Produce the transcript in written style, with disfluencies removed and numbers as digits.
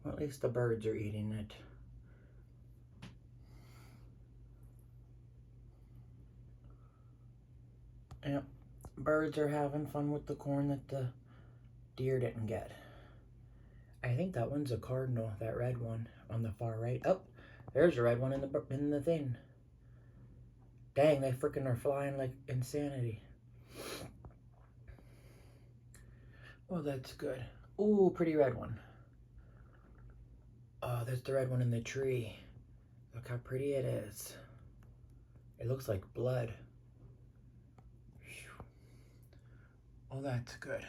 Well, at least the birds are eating it. Yep, birds are having fun with the corn that the deer didn't get. I think that one's a cardinal, that red one on the far right. Oh, there's a red one in the thing. Dang, they freaking are flying like insanity. Oh, that's good. Ooh, pretty red one. Oh, there's the red one in the tree. Look how pretty it is. It looks like blood. Oh, that's good.